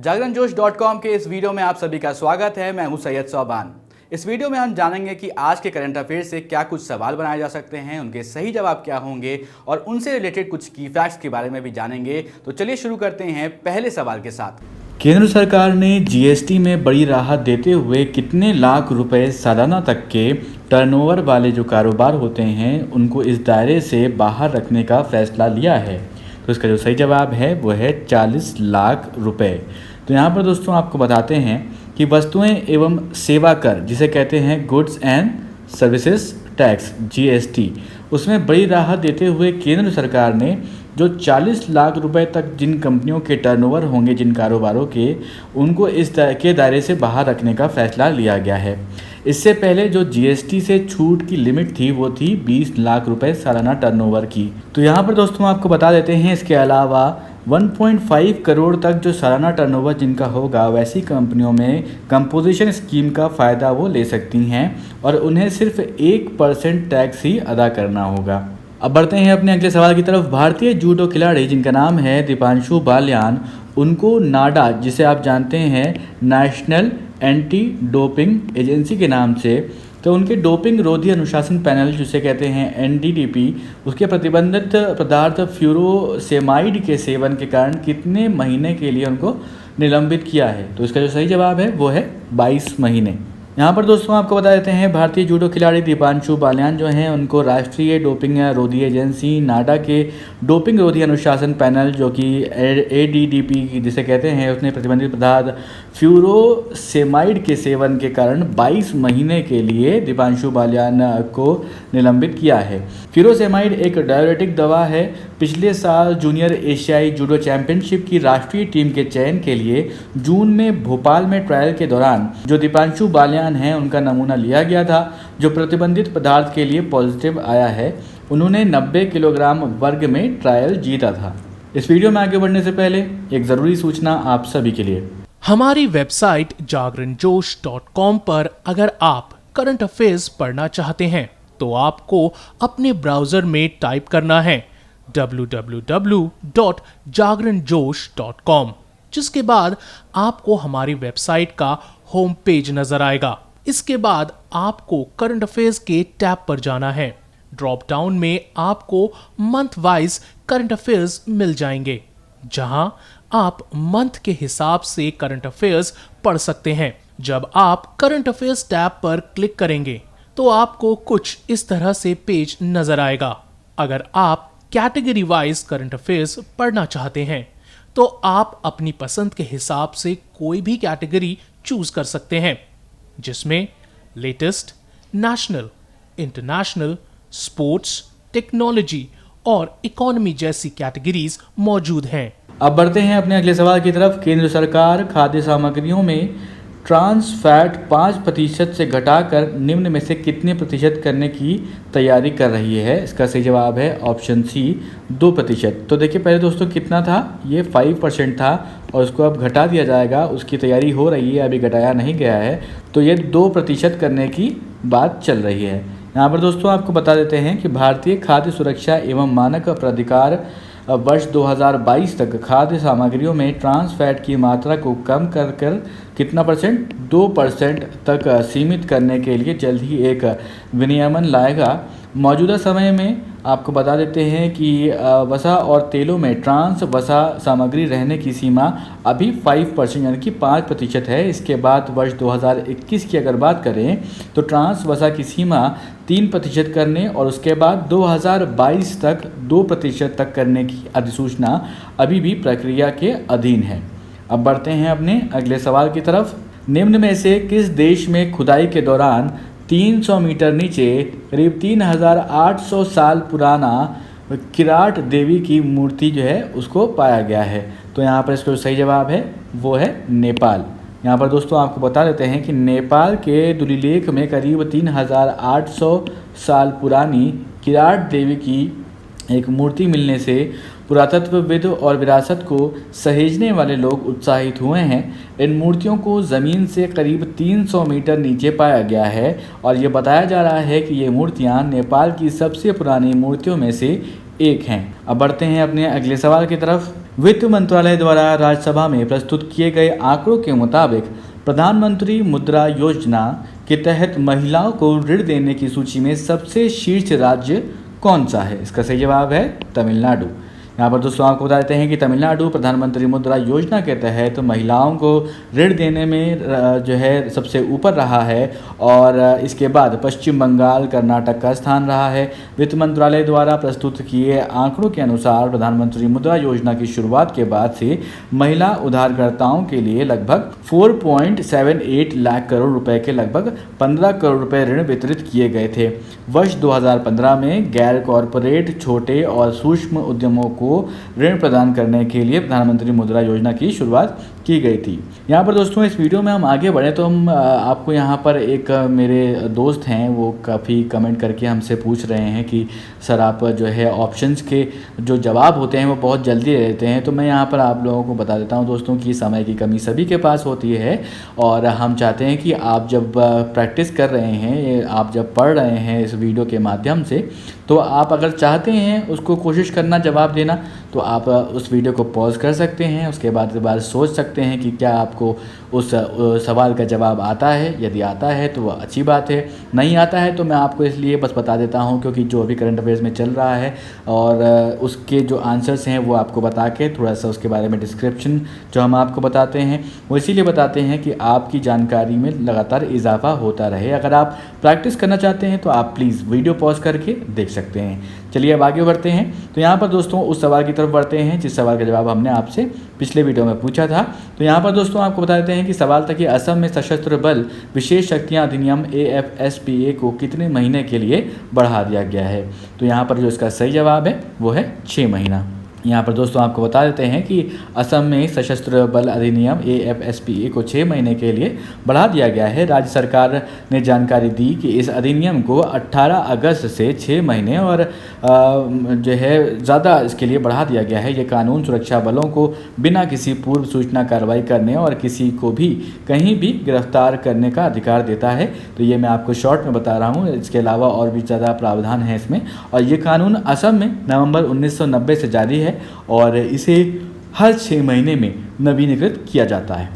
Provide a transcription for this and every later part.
जागरणजोश.com के इस वीडियो में आप सभी का स्वागत है। मैं हूं सैयद सोबान। इस वीडियो में हम जानेंगे कि आज के करंट अफेयर से क्या कुछ सवाल बनाए जा सकते हैं, उनके सही जवाब क्या होंगे और उनसे रिलेटेड कुछ की फैक्ट्स के बारे में भी जानेंगे। तो चलिए शुरू करते हैं पहले सवाल के साथ। केंद्र सरकार ने जीएसटी में बड़ी राहत देते हुए कितने लाख रुपए सालाना तक के टर्नओवर वाले जो कारोबार होते हैं उनको इस दायरे से बाहर रखने का फैसला लिया है। तो इसका जो सही जवाब है वो है 40 लाख रुपए। तो यहाँ पर दोस्तों आपको बताते हैं कि वस्तुएं एवं सेवा कर, जिसे कहते हैं goods and services tax GST, उसमें बड़ी राहत देते हुए केंद्र सरकार ने जो 40 लाख रुपए तक जिन कंपनियों के टर्नओवर होंगे, जिन कारोबारों के, उनको इस के दायरे से बाहर रखने का फैसला लिया गया है। इससे पहले जो जीएसटी से छूट की लिमिट थी वो थी 20 लाख रुपए सालाना टर्नओवर की। तो यहाँ पर दोस्तों आपको बता देते हैं, इसके अलावा 1.5 करोड़ तक जो सालाना टर्नओवर जिनका होगा, वैसी कंपनियों में कंपोजिशन स्कीम का फ़ायदा वो ले सकती हैं और उन्हें सिर्फ 1% टैक्स ही अदा करना होगा। अब बढ़ते हैं अपने अगले सवाल की तरफ। भारतीय जूडो खिलाड़ी जिनका नाम है दीपांशु बालियान, उनको नाडा, जिसे आप जानते हैं नेशनल एंटी डोपिंग एजेंसी के नाम से, तो उनके डोपिंग रोधी अनुशासन पैनल, जिसे कहते हैं एनडीडीपी, उसके प्रतिबंधित पदार्थ फ्यूरोसेमाइड के सेवन के कारण कितने महीने के लिए उनको निलंबित किया है। तो इसका जो सही जवाब है वो है 22 महीने। यहाँ पर दोस्तों आपको बता देते हैं, भारतीय जूडो खिलाड़ी दीपांशु बालियान जो हैं उनको राष्ट्रीय डोपिंग रोधी एजेंसी नाडा के डोपिंग रोधी अनुशासन पैनल, जो कि एडीडीपी जिसे कहते हैं, उसने प्रतिबंधित पदार्थ फ्यूरोसेमाइड के सेवन के कारण 22 महीने के लिए दीपांशु बालियान को निलंबित किया है। फ्यूरोसेमाइड एक डायरेटिक दवा है। पिछले साल जूनियर एशियाई जूडो चैंपियनशिप की राष्ट्रीय टीम के चयन के लिए जून में भोपाल में ट्रायल के दौरान जो दीपांशु बालियान हैं उनका नमूना लिया गया था, जो प्रतिबंधित पदार्थ के लिए पॉजिटिव आया है। उन्होंने 90 किलोग्राम वर्ग में ट्रायल जीता था। इस वीडियो में आगे बढ़ने से पहले एक ज़रूरी सूचना आप सभी के लिए। हमारी वेबसाइट जागरणजोश.com पर अगर आप करंट अफेयर्स पढ़ना चाहते हैं तो आपको अपने ब्राउजर में टाइप करना है www.jagranjosh.com, जिसके बाद आपको हमारी वेबसाइट का होम पेज नजर आएगा। इसके बाद आपको करंट अफेयर्स के टैब पर जाना है। ड्रॉप डाउन में आपको मंथ वाइज करंट अफेयर्स मिल जाएंगे, जहां आप मंथ के हिसाब से करंट अफेयर्स पढ़ सकते हैं। जब आप करंट अफेयर्स टैब पर क्लिक करेंगे तो आपको कुछ इस तरह से पेज नजर आएगा। अगर आप कैटेगरी वाइज करंट अफेयर्स पढ़ना चाहते हैं तो आप अपनी पसंद के हिसाब से कोई भी कैटेगरी चूज कर सकते हैं, जिसमें latest, national, international, sports, technology और इकोनॉमी जैसी कैटेगरीज मौजूद हैं। अब बढ़ते हैं अपने अगले सवाल की तरफ। केंद्र सरकार खाद्य सामग्रियों में ट्रांस फैट 5% से घटाकर निम्न में से कितने प्रतिशत करने की तैयारी कर रही है। इसका सही जवाब है ऑप्शन सी, 2%। तो देखिए पहले दोस्तों कितना था, ये 5% था और उसको अब घटा दिया जाएगा। उसकी तैयारी हो रही है, अभी घटाया नहीं गया है। तो ये 2% करने की बात चल रही है। यहाँ पर दोस्तों आपको बता देते हैं कि भारतीय खाद्य सुरक्षा एवं मानक प्राधिकार वर्ष 2022 तक खाद्य सामग्रियों में ट्रांस फैट की मात्रा को कम कर कितना परसेंट, 2% तक सीमित करने के लिए जल्द ही एक विनियमन लाएगा। मौजूदा समय में आपको बता देते हैं कि वसा और तेलों में ट्रांस वसा सामग्री रहने की सीमा अभी 5% यानी कि 5% है। इसके बाद वर्ष 2021 की अगर बात करें तो ट्रांस वसा की सीमा 3% करने और उसके बाद 2022 तक 2% तक करने की अधिसूचना अभी भी प्रक्रिया के अधीन है। अब बढ़ते हैं अपने अगले सवाल की तरफ। निम्न में से किस देश में खुदाई के दौरान 300 मीटर नीचे करीब 3800 साल पुराना किराट देवी की मूर्ति जो है उसको पाया गया है। तो यहाँ पर इसका सही जवाब है वो है नेपाल। यहाँ पर दोस्तों आपको बता देते हैं कि नेपाल के दुलिलेख में करीब 3800 साल पुरानी किराट देवी की एक मूर्ति मिलने से पुरातत्वविद और विरासत को सहेजने वाले लोग उत्साहित हुए हैं। इन मूर्तियों को ज़मीन से करीब 300 मीटर नीचे पाया गया है और ये बताया जा रहा है कि ये मूर्तियाँ नेपाल की सबसे पुरानी मूर्तियों में से एक हैं। अब बढ़ते हैं अपने अगले सवाल की तरफ। वित्त मंत्रालय द्वारा राज्यसभा में प्रस्तुत किए गए आंकड़ों के मुताबिक प्रधानमंत्री मुद्रा योजना के तहत महिलाओं को ऋण देने की सूची में सबसे शीर्ष राज्य कौन सा है? इसका सही जवाब है तमिलनाडु। यहाँ पर दोस्तों आपको बता देते हैं कि तमिलनाडु प्रधानमंत्री मुद्रा योजना के तहत महिलाओं को ऋण देने में जो है सबसे ऊपर रहा है और इसके बाद पश्चिम बंगाल, कर्नाटक का स्थान रहा है। वित्त मंत्रालय द्वारा प्रस्तुत किए आंकड़ों के अनुसार प्रधानमंत्री मुद्रा योजना की शुरुआत के बाद से महिला उधारकर्ताओं के लिए लगभग 4.78 लाख करोड़ रुपए के लगभग 15 करोड़ रुपए ऋण वितरित किए गए थे। वर्ष 2015 में गैर कॉरपोरेट छोटे और सूक्ष्म उद्यमों को ऋण प्रदान करने के लिए प्रधानमंत्री मुद्रा योजना की शुरुआत की गई थी। यहाँ पर दोस्तों इस वीडियो में हम आगे बढ़े तो हम आपको यहाँ पर एक मेरे दोस्त हैं वो काफ़ी कमेंट करके हमसे पूछ रहे हैं कि सर आप जो है ऑप्शंस के जो जवाब होते हैं वो बहुत जल्दी दे देते हैं। तो मैं यहाँ पर आप लोगों को बता देता हूँ दोस्तों कि समय की कमी सभी के पास होती है और हम चाहते हैं कि आप जब प्रैक्टिस कर रहे हैं, आप जब पढ़ रहे हैं इस वीडियो के माध्यम से, तो आप अगर चाहते हैं उसको कोशिश करना जवाब देना तो आप उस वीडियो को पॉज कर सकते हैं। उसके बाद सोच सकते हैं कि क्या आपको उस सवाल का जवाब आता है। यदि आता है तो वह अच्छी बात है, नहीं आता है तो मैं आपको इसलिए बस बता देता हूं क्योंकि जो अभी करंट अफेयर्स में चल रहा है और उसके जो आंसर्स हैं वो आपको बता के थोड़ा सा उसके बारे में डिस्क्रिप्शन जो हम आपको बताते हैं वो इसीलिए बताते हैं कि आपकी जानकारी में लगातार इजाफा होता रहे। अगर आप प्रैक्टिस करना चाहते हैं तो आप प्लीज़ वीडियो पॉज करके देख सकते हैं। चलिए अब आगे बढ़ते हैं। तो यहाँ पर दोस्तों उस सवाल की तरफ बढ़ते हैं जिस सवाल का जवाब हमने आपसे पिछले वीडियो में पूछा था। तो यहाँ पर दोस्तों आपको बता देते हैं कि सवाल था कि असम में सशस्त्र बल विशेष शक्तियाँ अधिनियम AFSPA को कितने महीने के लिए बढ़ा दिया गया है? तो यहाँ पर जो इसका सही जवाब है वो है 6 महीना। यहाँ पर दोस्तों आपको बता देते हैं कि असम में सशस्त्र बल अधिनियम AFSPA को 6 महीने के लिए बढ़ा दिया गया है। राज्य सरकार ने जानकारी दी कि इस अधिनियम को 18 अगस्त से 6 महीने और जो है ज़्यादा इसके लिए बढ़ा दिया गया है। ये कानून सुरक्षा बलों को बिना किसी पूर्व सूचना कार्रवाई करने और किसी को भी कहीं भी गिरफ्तार करने का अधिकार देता है। तो ये मैं आपको शॉर्ट में बता रहा हूँ, इसके अलावा और भी ज़्यादा प्रावधान है इसमें। और ये कानून असम में नवंबर 1990 से जारी है और इसे हर 6 महीने में नवीनीकृत किया जाता है।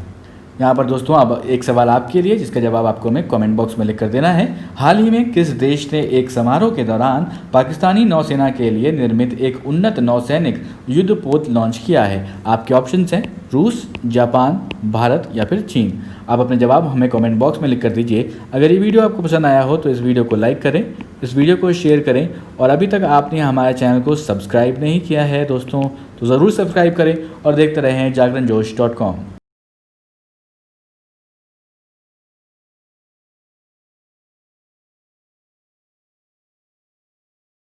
यहाँ पर दोस्तों अब एक सवाल आपके लिए जिसका जवाब आपको हमें कमेंट बॉक्स में लिख कर देना है। हाल ही में किस देश ने एक समारोह के दौरान पाकिस्तानी नौसेना के लिए निर्मित एक उन्नत नौसैनिक युद्धपोत लॉन्च किया है? आपके ऑप्शंस हैं रूस, जापान, भारत या फिर चीन। आप अपने जवाब हमें कमेंट बॉक्स में लिख कर दीजिए। अगर ये वीडियो आपको पसंद आया हो तो इस वीडियो को लाइक करें, इस वीडियो को शेयर करें और अभी तक आपने हमारे चैनल को सब्सक्राइब नहीं किया है दोस्तों तो ज़रूर सब्सक्राइब करें और देखते रहें जागरणजोश.com।